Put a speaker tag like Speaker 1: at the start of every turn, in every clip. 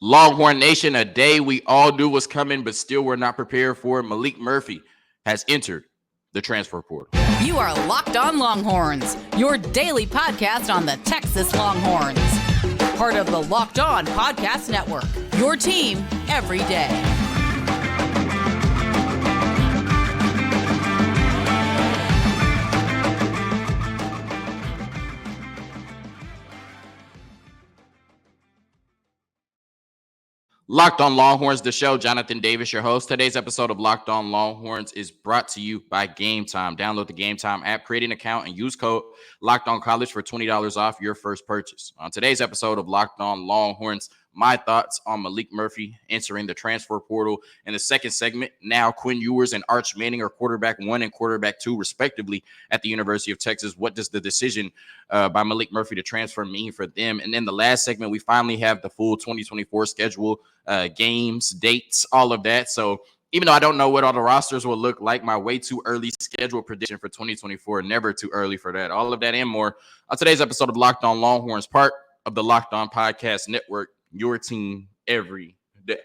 Speaker 1: Longhorn Nation, a day we all knew was coming, but still were not prepared for. Malik Murphy has entered the transfer portal.
Speaker 2: You are Locked On Longhorns, your daily podcast on the Texas Longhorns. Part of the Locked On Podcast Network, your team every day.
Speaker 1: Locked On Longhorns, the show. Jonathan Davis, your host. Today's episode of Locked On Longhorns is brought to you by Gametime. Download the Gametime app, create an account, and use code Locked On College for $20 off your first purchase. On today's episode of Locked On Longhorns, my thoughts on Maalik Murphy entering the transfer portal. In the second segment, now Quinn Ewers and Arch Manning are quarterback 1 and quarterback 2, respectively, at the University of Texas. What does the decision by Maalik Murphy to transfer mean for them? And then the last segment, we finally have the full 2024 schedule, games, dates, all of that. So even though I don't know what all the rosters will look like, my way too early schedule prediction for 2024, never too early for that. All of that and more on today's episode of Locked On Longhorns, part of the Locked On Podcast Network, your team every day.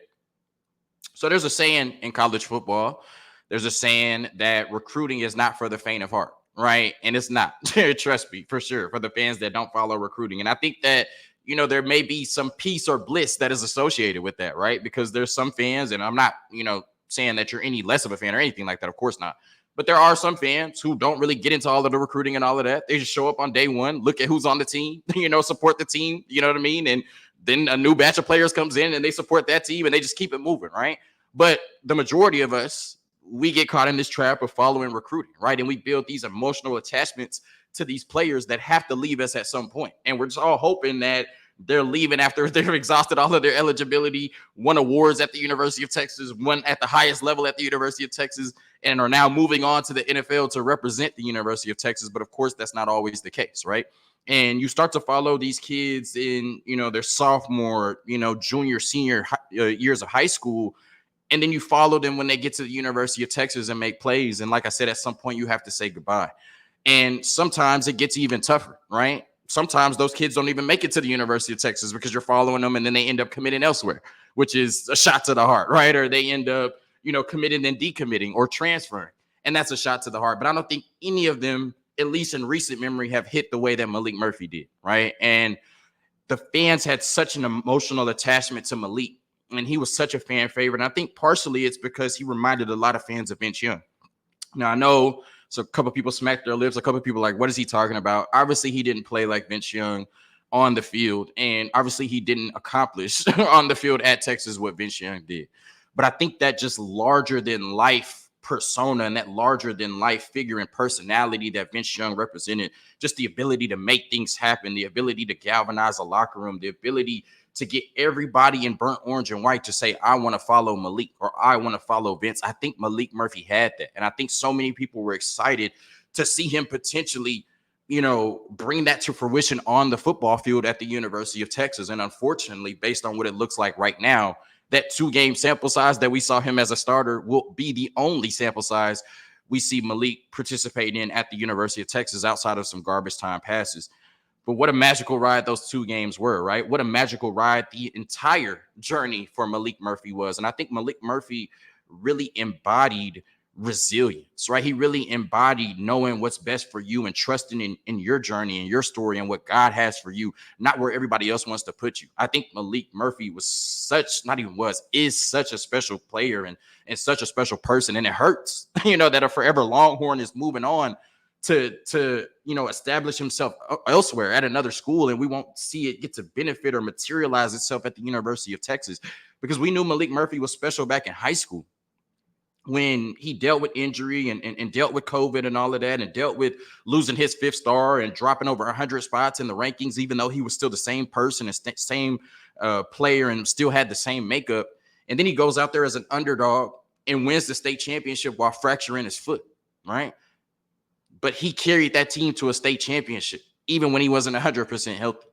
Speaker 1: So there's a saying in college football. There's a saying that recruiting is not for the faint of heart, right? And it's not. Trust me, for sure, for the fans that don't follow recruiting. And I think that, you know, there may be some peace or bliss that is associated with that, right? Because there's some fans, and I'm not, saying that you're any less of a fan or anything like that. Of course not. But there are some fans who don't really get into all of the recruiting and all of that. They just show up on day one, look at who's on the team, support the team, you know what I mean? And then a new batch of players comes in and they support that team and they just keep it moving, right? But the majority of us, we get caught in this trap of following recruiting, right? And we build these emotional attachments to these players that have to leave us at some point. And we're just all hoping that they're leaving after they've exhausted all of their eligibility, won awards at the University of Texas, won at the highest level at the University of Texas, and are now moving on to the NFL to represent the University of Texas. But of course, that's not always the case, right? And you start to follow these kids in, their sophomore, junior, senior years of high school. And then you follow them when they get to the University of Texas and make plays. And like I said, at some point you have to say goodbye. And sometimes it gets even tougher, right? Sometimes those kids don't even make it to the University of Texas because you're following them and then they end up committing elsewhere, which is a shot to the heart, right? Or they end up, committing and decommitting or transferring. And that's a shot to the heart. But I don't think any of them, at least in recent memory, have hit the way that Maalik Murphy did, right? And the fans had such an emotional attachment to Malik, and he was such a fan favorite. And I think partially it's because he reminded a lot of fans of Vince Young. Now, I know so a couple of people smacked their lips. A couple of people like, what is he talking about? Obviously, he didn't play like Vince Young on the field. And obviously, he didn't accomplish on the field at Texas what Vince Young did. But I think that just larger than life persona and that larger than life figure and personality that Vince Young represented, just the ability to make things happen, the ability to galvanize a locker room, the ability to get everybody in burnt orange and white to say, I want to follow Malik or I want to follow Vince. I think Maalik Murphy had that. And I think so many people were excited to see him potentially, bring that to fruition on the football field at the University of Texas. And unfortunately, based on what it looks like right now, that 2-game sample size that we saw him as a starter will be the only sample size we see Malik participating in at the University of Texas outside of some garbage time passes. But what a magical ride those 2 games were, right? What a magical ride the entire journey for Maalik Murphy was. And I think Maalik Murphy really embodied resilience, right? He really embodied knowing what's best for you and trusting in your journey and your story and what God has for you, not where everybody else wants to put you. I think Maalik Murphy is such a special player and such a special person. And it hurts, that a forever Longhorn is moving on to establish himself elsewhere at another school, and we won't see it get to benefit or materialize itself at the University of Texas, because we knew Maalik Murphy was special back in high school when he dealt with injury and dealt with COVID and all of that, and dealt with losing his 5th star and dropping over 100 spots in the rankings, even though he was still the same person and same player and still had the same makeup. And then he goes out there as an underdog and wins the state championship while fracturing his foot, right? But he carried that team to a state championship, even when he wasn't 100% healthy.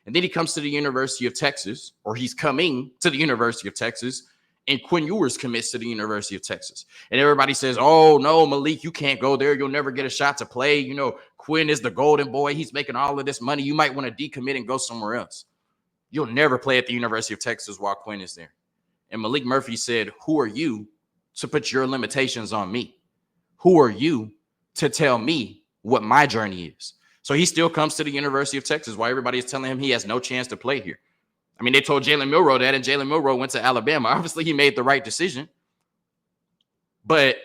Speaker 1: And then he comes to the University of Texas, or he's coming to the University of Texas, and Quinn Ewers commits to the University of Texas. And everybody says, oh, no, Malik, you can't go there. You'll never get a shot to play. Quinn is the golden boy. He's making all of this money. You might want to decommit and go somewhere else. you'll never play at the University of Texas while Quinn is there. And Maalik Murphy said, who are you to put your limitations on me? Who are you to tell me what my journey is? So he still comes to the University of Texas while everybody is telling him he has no chance to play here. I mean, they told Jalen Milroe that, and Jalen Milroe went to Alabama. Obviously, he made the right decision. But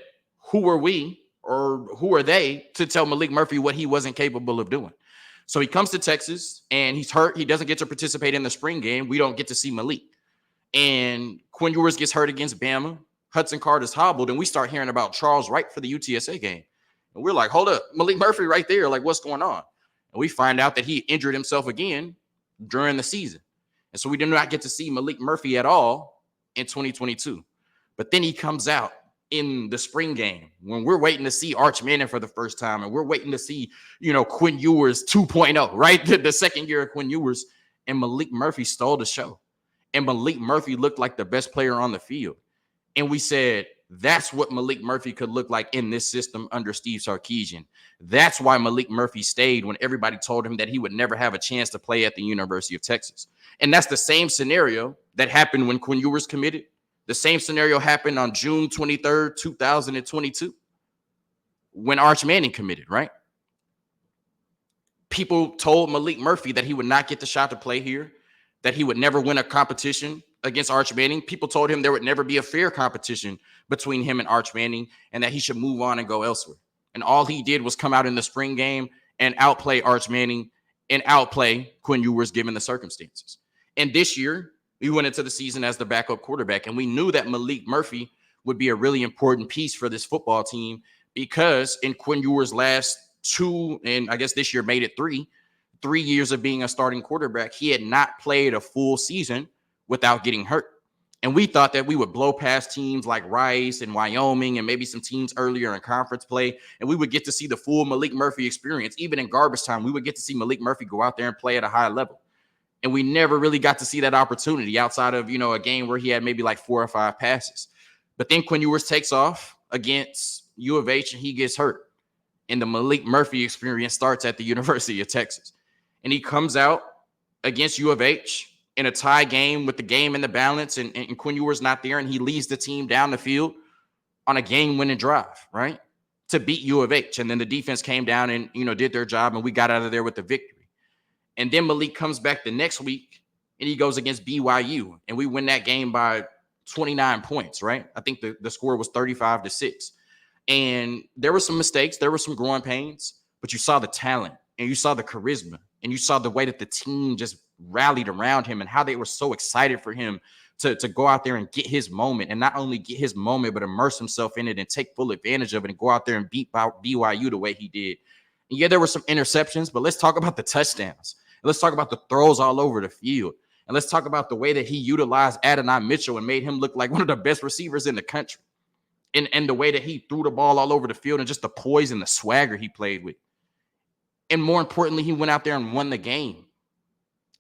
Speaker 1: who are we or who are they to tell Maalik Murphy what he wasn't capable of doing? So he comes to Texas, and he's hurt. He doesn't get to participate in the spring game. We don't get to see Malik. And Quinn Ewers gets hurt against Bama. Hudson Card hobbled, and we start hearing about Charles Wright for the UTSA game. And we're like, hold up, Maalik Murphy right there. Like, what's going on? And we find out that he injured himself again during the season. And so we did not get to see Maalik Murphy at all in 2022. But then he comes out in the spring game when we're waiting to see Arch Manning for the first time, and we're waiting to see, Quinn Ewers 2.0, right? The second year of Quinn Ewers, and Maalik Murphy stole the show. And Maalik Murphy looked like the best player on the field. And we said, that's what Maalik Murphy could look like in this system under Steve Sarkisian. That's why Maalik Murphy stayed when everybody told him that he would never have a chance to play at the University of Texas. And that's the same scenario that happened when Quinn Ewers committed. The same scenario happened on June 23rd, 2022, when Arch Manning committed, right? People told Maalik Murphy that he would not get the shot to play here, that he would never win a competition against Arch Manning. People told him there would never be a fair competition between him and Arch Manning, and that he should move on and go elsewhere. And all he did was come out in the spring game and outplay Arch Manning and outplay Quinn Ewers given the circumstances. And this year, we went into the season as the backup quarterback, and we knew that Maalik Murphy would be a really important piece for this football team because in Quinn Ewers' last 2, and I guess this year made it 3 years of being a starting quarterback, he had not played a full season without getting hurt. And we thought that we would blow past teams like Rice and Wyoming and maybe some teams earlier in conference play, and we would get to see the full Maalik Murphy experience. Even in garbage time, we would get to see Maalik Murphy go out there and play at a high level. And we never really got to see that opportunity outside of, a game where he had maybe like 4 or 5 passes. But then Quinn Ewers takes off against U of H and he gets hurt. And the Maalik Murphy experience starts at the University of Texas. And he comes out against U of H in a tie game with the game in the balance, and Quinn Ewers not there, and he leads the team down the field on a game-winning drive, right, to beat U of H. And then the defense came down and, did their job, and we got out of there with the victory. And then Malik comes back the next week, and he goes against BYU, and we win that game by 29 points, right? I think the score was 35-6. And there were some mistakes. There were some growing pains, but you saw the talent, and you saw the charisma, and you saw the way that the team just rallied around him and how they were so excited for him to go out there and get his moment, and not only get his moment, but immerse himself in it and take full advantage of it and go out there and beat BYU the way he did. And yeah, there were some interceptions, but let's talk about the touchdowns. And let's talk about the throws all over the field. And let's talk about the way that he utilized Adonai Mitchell and made him look like one of the best receivers in the country. And the way that he threw the ball all over the field and just the poise and the swagger he played with. And more importantly, he went out there and won the game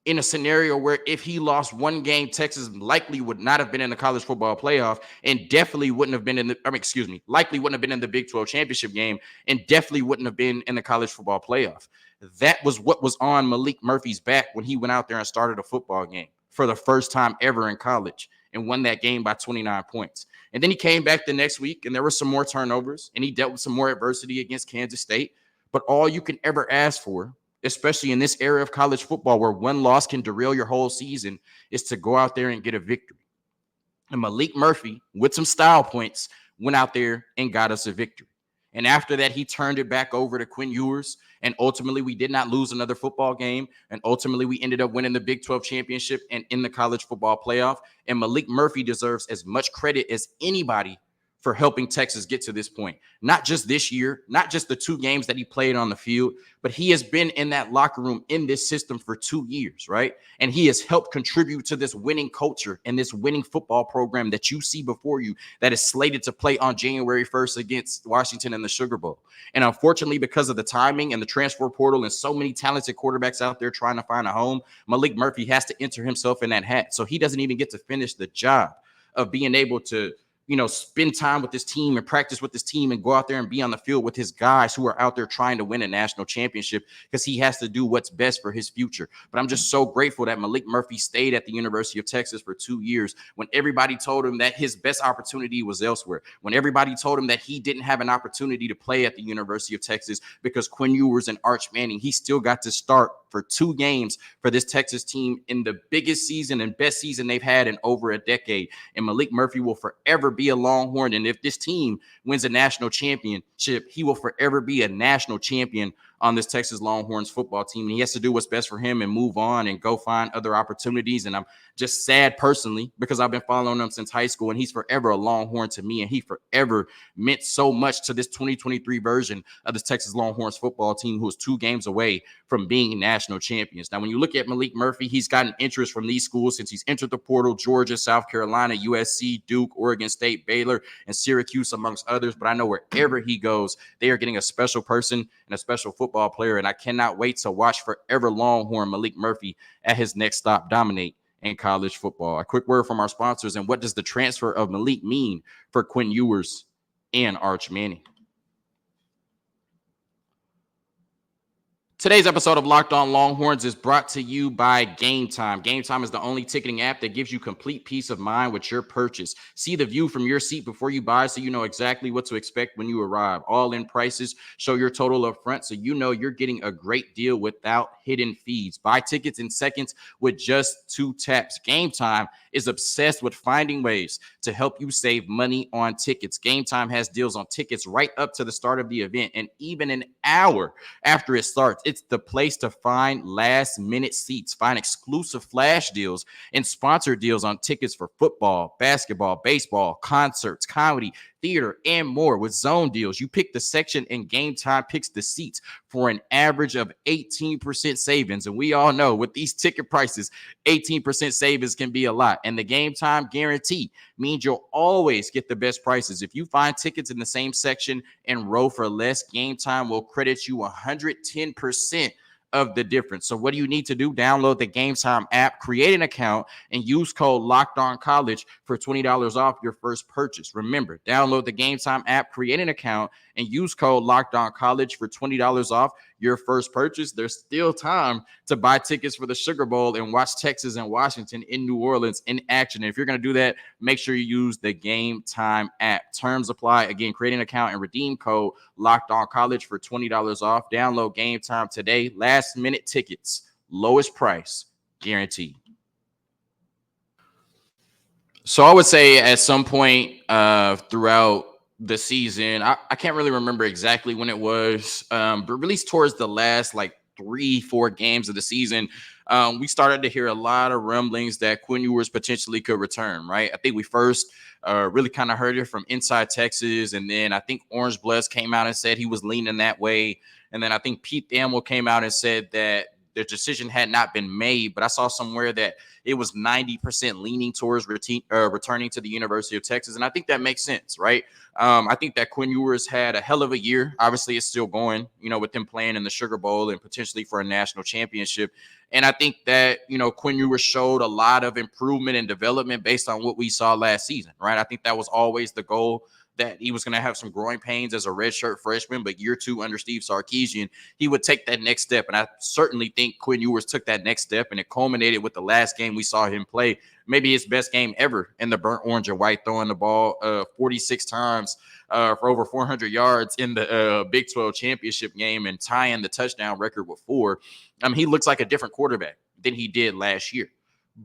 Speaker 1: in a scenario where if he lost one game, Texas likely would not have been in the college football playoff and definitely wouldn't have been likely wouldn't have been in the Big 12 championship game and definitely wouldn't have been in the college football playoff. That was what was on Maalik Murphy's back when he went out there and started a football game for the first time ever in college and won that game by 29 points. And then he came back the next week and there were some more turnovers and he dealt with some more adversity against Kansas State. But all you can ever ask for, especially in this era of college football where one loss can derail your whole season, is to go out there and get a victory. And Maalik Murphy, with some style points, went out there and got us a victory. And after that, he turned it back over to Quinn Ewers. And ultimately, we did not lose another football game. And ultimately, we ended up winning the Big 12 championship and in the college football playoff. And Maalik Murphy deserves as much credit as anybody for helping Texas get to this point. Not just this year, not just the 2 games that he played on the field, but he has been in that locker room in this system for 2 years, right? And he has helped contribute to this winning culture and this winning football program that you see before you that is slated to play on January 1st against Washington in the Sugar Bowl. And unfortunately, because of the timing and the transfer portal and so many talented quarterbacks out there trying to find a home, Maalik Murphy has to enter himself in that hat. So he doesn't even get to finish the job of being able to spend time with this team and practice with this team and go out there and be on the field with his guys who are out there trying to win a national championship, because he has to do what's best for his future. But I'm just so grateful that Maalik Murphy stayed at the University of Texas for 2 years when everybody told him that his best opportunity was elsewhere, when everybody told him that he didn't have an opportunity to play at the University of Texas because Quinn Ewers and Arch Manning. He still got to start for 2 games for this Texas team in the biggest season and best season they've had in over a decade. And Maalik Murphy will forever be a Longhorn. And if this team wins a national championship, he will forever be a national champion on this Texas Longhorns football team. And he has to do what's best for him and move on and go find other opportunities. And I'm just sad personally because I've been following him since high school, and he's forever a Longhorn to me. And he forever meant so much to this 2023 version of this Texas Longhorns football team, who is 2 games away from being national champions. Now, when you look at Maalik Murphy, he's gotten interest from these schools since he's entered the portal: Georgia, South Carolina, USC, Duke, Oregon State, Baylor, and Syracuse, amongst others. But I know wherever he goes, they are getting a special person and a special football player. And I cannot wait to watch forever Longhorn Maalik Murphy at his next stop dominate in college football. A quick word from our sponsors. And what does the transfer of Malik mean for Quinn Ewers and Arch Manning? Today's episode of Locked On Longhorns is brought to you by Gametime. Gametime is the only ticketing app that gives you complete peace of mind with your purchase. See the view from your seat before you buy, so you know exactly what to expect when you arrive. All-in prices show your total up front, so you know you're getting a great deal without hidden fees. Buy tickets in seconds with just 2 taps. Gametime is obsessed with finding ways to help you save money on tickets. Gametime has deals on tickets right up to the start of the event, and even an hour after it starts. It's the place to find last-minute seats, find exclusive flash deals and sponsored deals on tickets for football, basketball, baseball, concerts, comedy, theater, and more. With zone deals, you pick the section and Gametime picks the seats for an average of 18% savings. And we all know with these ticket prices, 18% savings can be a lot. And the Gametime guarantee means you'll always get the best prices. If you find tickets in the same section and row for less, Gametime will credit you 110% of the difference. So what do you need to do? Download the Gametime app, create an account, and use code LOCKEDONCollege for $20 off your first purchase. Remember, download the Gametime app, create an account, and use code LOCKEDONCollege for $20 off your first purchase. There's still time to buy tickets for the Sugar Bowl and watch Texas and Washington in New Orleans in action. And if you're going to do that, make sure you use the Gametime app. Terms apply. Again, create an account and redeem code LOCKEDONCollege for $20 off. Download Gametime today. Last minute tickets, lowest price guaranteed. So I would say at some point throughout the season, I can't really remember exactly when it was, but really towards the last 3-4 games of the season, we started to hear a lot of rumblings that Quinn Ewers potentially could return, right? I think we first really kind of heard it from Inside Texas, and then I think Orange Bloods came out and said he was leaning that way, and then I think Pete Thamel came out and said that the decision had not been made, but I saw somewhere that it was 90% leaning towards returning to the University of Texas, and I think that makes sense, right? I think that Quinn Ewers had a hell of a year. Obviously, it's still going, with them playing in the Sugar Bowl and potentially for a national championship. And I think that, Quinn Ewers showed a lot of improvement and development based on what we saw last season, right? I think that was always the goal, that he was going to have some growing pains as a redshirt freshman, but year 2 under Steve Sarkisian, he would take that next step. And I certainly think Quinn Ewers took that next step, and it culminated with the last game we saw him play, maybe his best game ever in the burnt orange and white, throwing the ball 46 times for over 400 yards in the Big 12 championship game and tying the touchdown record with 4. He looks like a different quarterback than he did last year.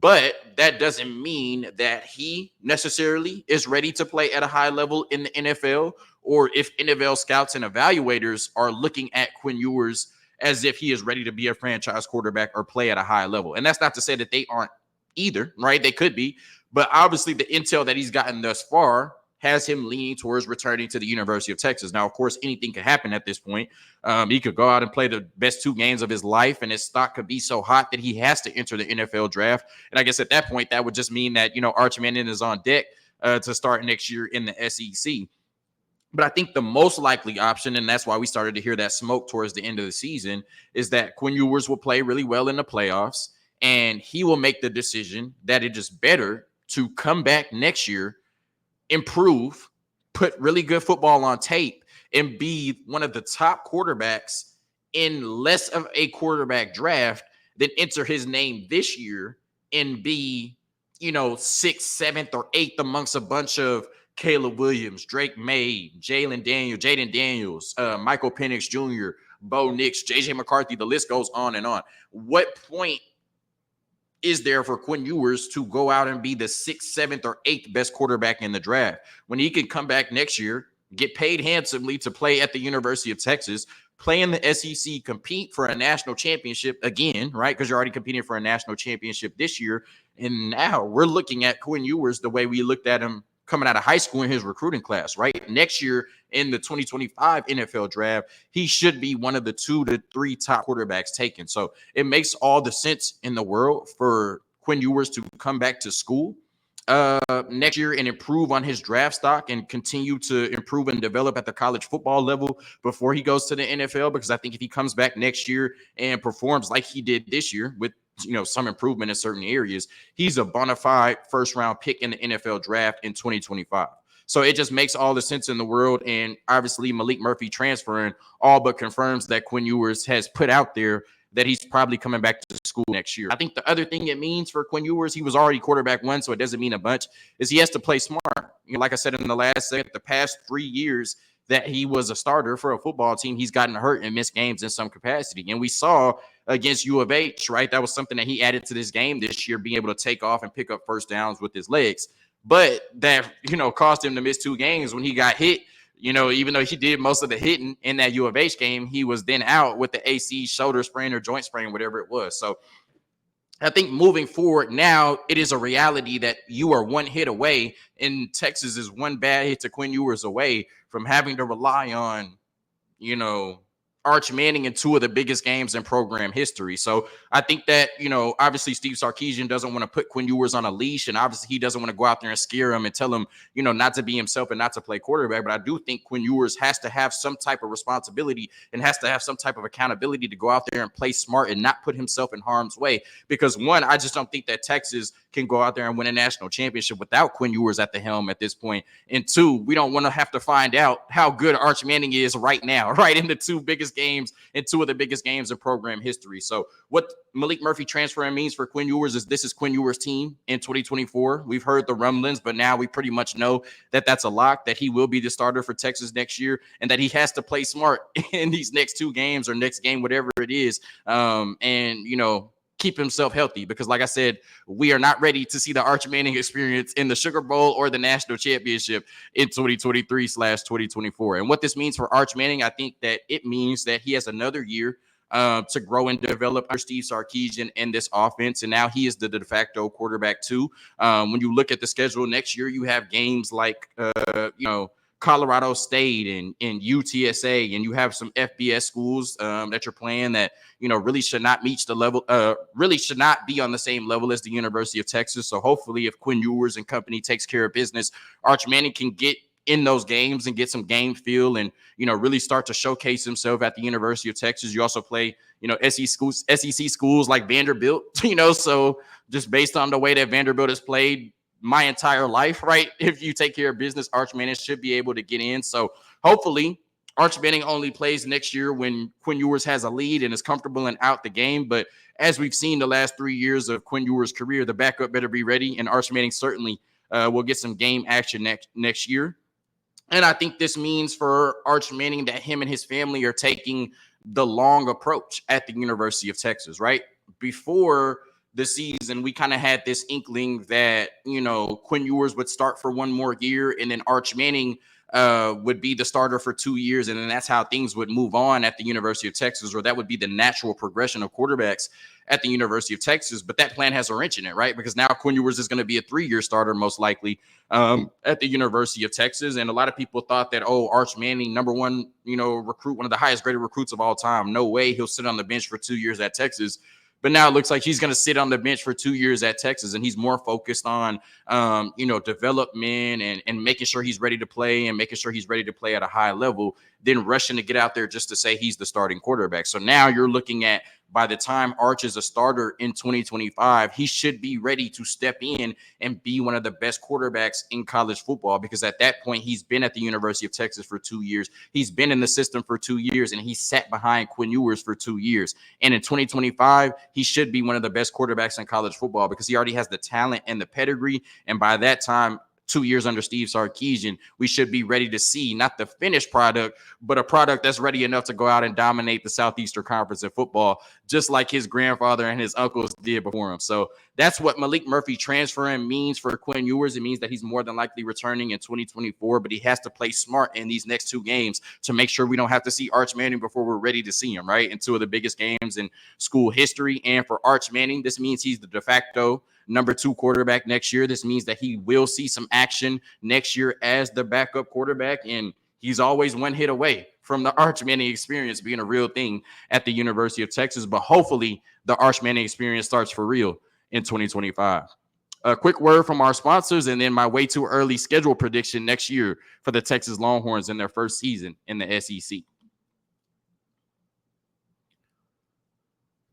Speaker 1: But that doesn't mean that he necessarily is ready to play at a high level in the NFL, or if NFL scouts and evaluators are looking at Quinn Ewers as if he is ready to be a franchise quarterback or play at a high level. And that's not to say that they aren't either, right? They could be. But obviously the intel that he's gotten thus far has him leaning towards returning to the University of Texas. Now, of course, anything could happen at this point. He could go out and play the best 2 games of his life, and his stock could be so hot that he has to enter the NFL draft. And I guess at that point, that would just mean that, Arch Manning is on deck to start next year in the SEC. But I think the most likely option, and that's why we started to hear that smoke towards the end of the season, is that Quinn Ewers will play really well in the playoffs, and he will make the decision that it is better to come back next year improve, put really good football on tape, and be one of the top quarterbacks in less of a quarterback draft than enter his name this year and be, 6th, 7th, or 8th amongst a bunch of Caleb Williams, Drake May, Jaden Daniels, Michael Penix Jr., Bo Nix, JJ McCarthy. The list goes on and on. What point is there for Quinn Ewers to go out and be the 6th, 7th, or 8th best quarterback in the draft when he can come back next year, get paid handsomely to play at the University of Texas, play in the SEC, compete for a national championship again, right? Because you're already competing for a national championship this year. And now we're looking at Quinn Ewers the way we looked at him coming out of high school in his recruiting class, right? Next year in the 2025 NFL draft, he should be one of the 2 to 3 top quarterbacks taken. So it makes all the sense in the world for Quinn Ewers to come back to school next year and improve on his draft stock and continue to improve and develop at the college football level before he goes to the NFL. Because I think if he comes back next year and performs like he did this year with some improvement in certain areas, he's a bona fide first round pick in the NFL draft in 2025. So it just makes all the sense in the world. And obviously Malik Murphy transferring all but confirms that Quinn Ewers has put out there that he's probably coming back to school next year. I think the other thing it means for Quinn Ewers, he was already quarterback 1, so it doesn't mean a bunch, is he has to play smart. Like I said in the last segment, the past 3 years that he was a starter for a football team, he's gotten hurt and missed games in some capacity. And we saw against U of H, right? That was something that he added to this game this year, being able to take off and pick up first downs with his legs. But that, caused him to miss 2 games when he got hit. Even though he did most of the hitting in that U of H game, he was then out with the AC shoulder sprain or joint sprain, whatever it was. So I think moving forward now, it is a reality that you are one hit away, and Texas is one bad hit to Quinn Ewers away from having to rely on, Arch Manning in 2 of the biggest games in program history. So I think that, obviously Steve Sarkisian doesn't want to put Quinn Ewers on a leash, and obviously he doesn't want to go out there and scare him and tell him, not to be himself and not to play quarterback. But I do think Quinn Ewers has to have some type of responsibility and has to have some type of accountability to go out there and play smart and not put himself in harm's way. Because 1, I just don't think that Texas can go out there and win a national championship without Quinn Ewers at the helm at this point. And 2, we don't want to have to find out how good Arch Manning is right now, right, in the 2 biggest games and 2 of the biggest games in program history. So what Malik Murphy transferring means for Quinn Ewers is this is Quinn Ewers' team in 2024. We've heard the rumblings, but now we pretty much know that that's a lock, that he will be the starter for Texas next year, and that he has to play smart in these next 2 games or next game, whatever it is. Keep himself healthy, because like I said, we are not ready to see the Arch Manning experience in the Sugar Bowl or the national championship in 2023/2024. And what this means for Arch Manning, I think that it means that he has another year to grow and develop under Steve Sarkisian in this offense. And now he is the de facto quarterback 2. When you look at the schedule next year, you have games like, Colorado State and UTSA, and you have some FBS schools that you're playing that, really should not meet the level, really should not be on the same level as the University of Texas. So hopefully if Quinn Ewers and company takes care of business, Arch Manning can get in those games and get some game feel and, really start to showcase himself at the University of Texas. You also play, SEC schools like Vanderbilt, so just based on the way that Vanderbilt has played my entire life, right? If you take care of business, Arch Manning should be able to get in. So hopefully Arch Manning only plays next year when Quinn Ewers has a lead and is comfortable and out the game. But as we've seen the last 3 years of Quinn Ewers' career, the backup better be ready, and Arch Manning certainly will get some game action next year. And I think this means for Arch Manning that him and his family are taking the long approach at the University of Texas, right? Before the season, we kind of had this inkling that, Quinn Ewers would start for 1 more year, and then Arch Manning would be the starter for 2 years. And then that's how things would move on at the University of Texas, or that would be the natural progression of quarterbacks at the University of Texas. But that plan has a wrench in it, right? Because now Quinn Ewers is going to be a 3-year starter, most likely, at the University of Texas. And a lot of people thought that, Arch Manning, number 1, recruit, one of the highest graded recruits of all time. No way he'll sit on the bench for 2 years at Texas. But now it looks like he's going to sit on the bench for 2 years at Texas, and he's more focused on, development and making sure he's ready to play and making sure he's ready to play at a high level than rushing to get out there just to say he's the starting quarterback. So now you're looking at by the time Arch is a starter in 2025, he should be ready to step in and be one of the best quarterbacks in college football, because at that point, he's been at the University of Texas for 2 years. He's been in the system for 2 years, and he sat behind Quinn Ewers for 2 years. And in 2025, he should be one of the best quarterbacks in college football because he already has the talent and the pedigree. And by that time, 2 years under Steve Sarkisian, we should be ready to see not the finished product, but a product that's ready enough to go out and dominate the Southeastern Conference in football, just like his grandfather and his uncles did before him. So that's what Maalik Murphy transferring means for Quinn Ewers. It means that he's more than likely returning in 2024, but he has to play smart in these next 2 games to make sure we don't have to see Arch Manning before we're ready to see him, right? In 2 of the biggest games in school history. And for Arch Manning, this means he's the de facto number 2 quarterback next year. This means that he will see some action next year as the backup quarterback, and he's always one hit away from the Arch Manning experience being a real thing at the University of Texas. But hopefully the Arch Manning experience starts for real in 2025. A quick word from our sponsors, and then my way too early schedule prediction next year for the Texas Longhorns in their first season in the SEC.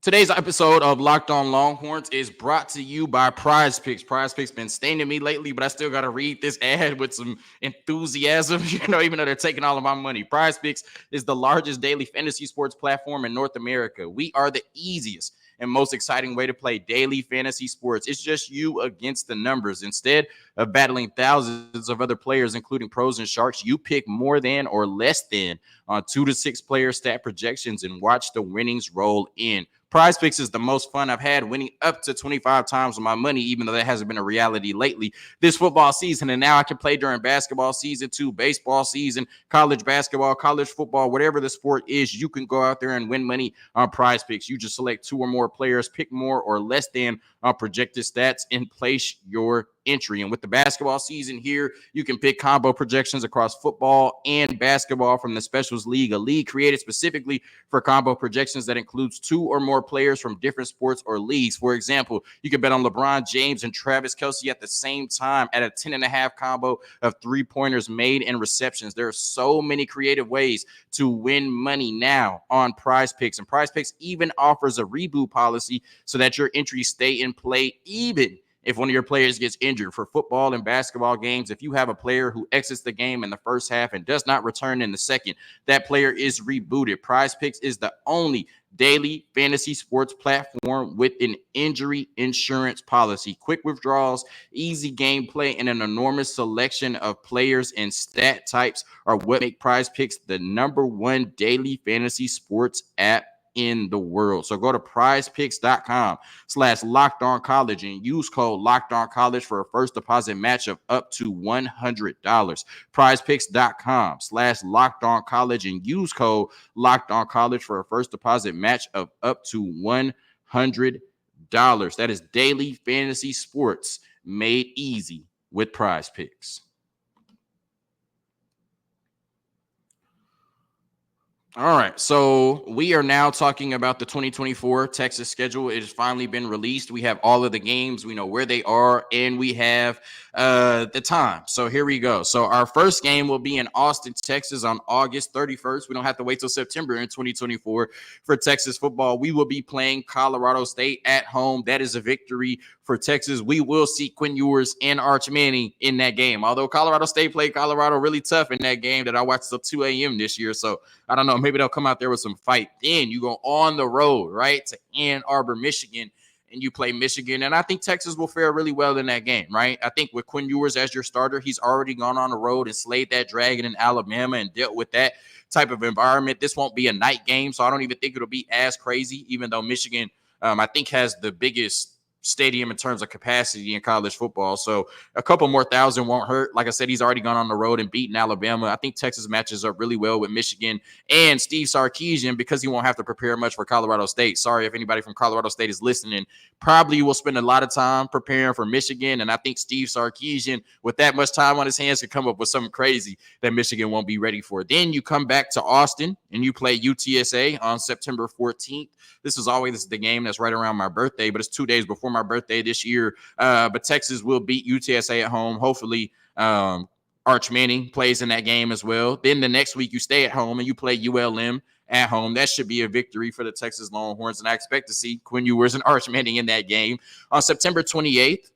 Speaker 1: Today's episode of Locked On Longhorns is brought to you by PrizePicks. PrizePicks been staining me lately, but I still got to read this ad with some enthusiasm, even though they're taking all of my money. PrizePicks is the largest daily fantasy sports platform in North America. We are the easiest and most exciting way to play daily fantasy sports. It's just you against the numbers. Instead of battling thousands of other players, including pros and sharks, you pick more than or less than on 2 to 6 player stat projections and watch the winnings roll in. PrizePicks is the most fun I've had, winning up to 25 times my money, even though that hasn't been a reality lately this football season. And now I can play during basketball season too, baseball season, college basketball, college football, whatever the sport is, you can go out there and win money on PrizePicks. You just select 2 or more players, pick more or less than projected stats, and place your entry. And with the basketball season here, you can pick combo projections across football and basketball from the Specials League, a league created specifically for combo projections that includes 2 or more players from different sports or leagues. For example, you can bet on LeBron James and Travis Kelce at the same time at a 10.5 combo of 3-pointers made and receptions. There are so many creative ways to win money now on PrizePicks, and PrizePicks even offers a reboot policy so that your entries stay in play even if one of your players gets injured. For football and basketball games, if you have a player who exits the game in the first half and does not return in the second, that player is rebooted. PrizePicks is the only daily fantasy sports platform with an injury insurance policy. Quick withdrawals, easy gameplay, and an enormous selection of players and stat types are what make PrizePicks the number 1 daily fantasy sports app in the world. So go to prizepicks.com/lockedoncollege and use code lockedoncollege for a first deposit match of up to $100. Prizepicks.com/lockedoncollege and use code lockedoncollege for a first deposit match of up to $100. That is daily fantasy sports made easy with PrizePicks. All right, so we are now talking about the 2024 Texas schedule. It has finally been released. We have all of the games. We know where they are, and we have the time. So here we go. So our first game will be in Austin, Texas on August 31st. We don't have to wait till September in 2024 for Texas football. We will be playing Colorado State at home. That is a victory for Texas. We will see Quinn Ewers and Arch Manning in that game. Although Colorado State played Colorado really tough in that game that I watched till 2 a.m. this year. So I don't know. Maybe they'll come out there with some fight. Then you go on the road, right, to Ann Arbor, Michigan, and you play Michigan. And I think Texas will fare really well in that game, right? I think with Quinn Ewers as your starter, he's already gone on the road and slayed that dragon in Alabama and dealt with that type of environment. This won't be a night game, so I don't even think it'll be as crazy, even though Michigan, I think, has the biggest stadium in terms of capacity in college football. So a couple more thousand won't hurt. Like I said, he's already gone on the road and beaten Alabama. I think Texas matches up really well with Michigan and Steve Sarkisian because he won't have to prepare much for Colorado State. Sorry if anybody from Colorado State is listening. Probably will spend a lot of time preparing for Michigan, and I think Steve Sarkisian, with that much time on his hands, could come up with something crazy that Michigan won't be ready for. Then you come back to Austin and you play UTSA on September 14th. This is always the game that's right around my birthday, but it's 2 days before my birthday this year. But Texas will beat UTSA at home. Hopefully, Arch Manning plays in that game as well. Then the next week you stay at home and you play ULM at home. That should be a victory for the Texas Longhorns, and I expect to see Quinn Ewers and Arch Manning in that game. On September 28th,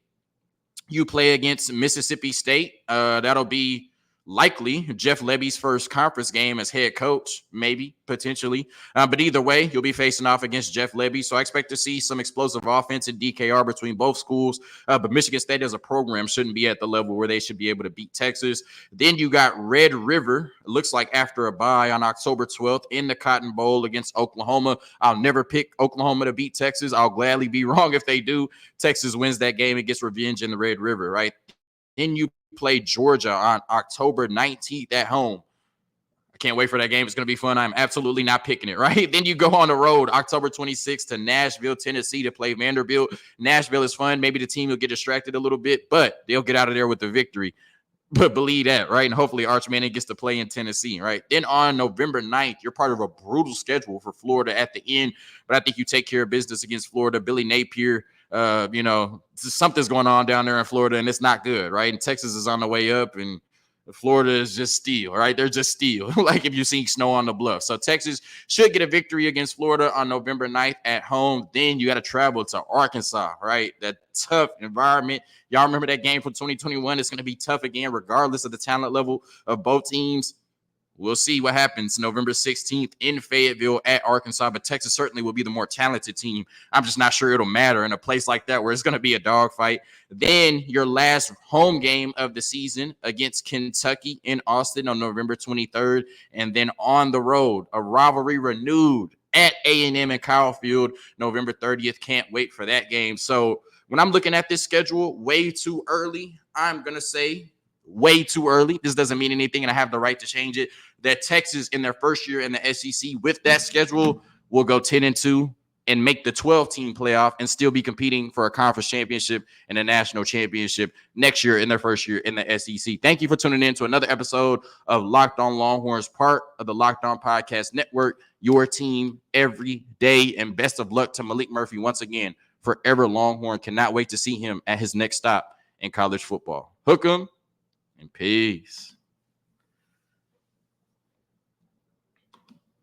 Speaker 1: you play against Mississippi State. That'll be likely Jeff Lebby's first conference game as head coach, maybe, potentially. But either way, you'll be facing off against Jeff Lebby. So I expect to see some explosive offense and DKR between both schools. But Michigan State as a program shouldn't be at the level where they should be able to beat Texas. Then you got Red River, it looks like after a bye on October 12th in the Cotton Bowl against Oklahoma. I'll never pick Oklahoma to beat Texas. I'll gladly be wrong if they do. Texas wins that game and gets revenge in the Red River, right? Then you play Georgia on October 19th at home. I can't wait for that game. It's going to be fun. I'm absolutely not picking it, right? Then you go on the road October 26th to Nashville, Tennessee to play Vanderbilt. Nashville is fun. Maybe the team will get distracted a little bit, but they'll get out of there with the victory. But believe that, right? And hopefully Arch Manning gets to play in Tennessee, right? Then on November 9th, you're part of a brutal schedule for Florida at the end. But I think you take care of business against Florida. Billy Napier, something's going on down there in Florida, and it's not good, right? And Texas is on the way up, and Florida is just steel, right? They're just steel, like if you've seen snow on the bluff. So Texas should get a victory against Florida on November 9th at home. Then you got to travel to Arkansas, right? That tough environment. Y'all remember that game from 2021? It's going to be tough again, regardless of the talent level of both teams. We'll see what happens November 16th in Fayetteville at Arkansas, but Texas certainly will be the more talented team. I'm just not sure it'll matter in a place like that where it's going to be a dogfight. Then your last home game of the season against Kentucky in Austin on November 23rd, and then on the road, a rivalry renewed at A&M and Kyle Field November 30th. Can't wait for that game. So when I'm looking at this schedule, way too early, I'm going to say way too early. This doesn't mean anything, and I have the right to change it. That Texas in their first year in the SEC with that schedule will go 10-2 and make the 12-team playoff and still be competing for a conference championship and a national championship next year in their first year in the SEC. Thank you for tuning in to another episode of Locked On Longhorns, part of the Locked On Podcast Network, your team every day. And best of luck to Malik Murphy once again, forever Longhorn. Cannot wait to see him at his next stop in college football. Hook 'em and peace.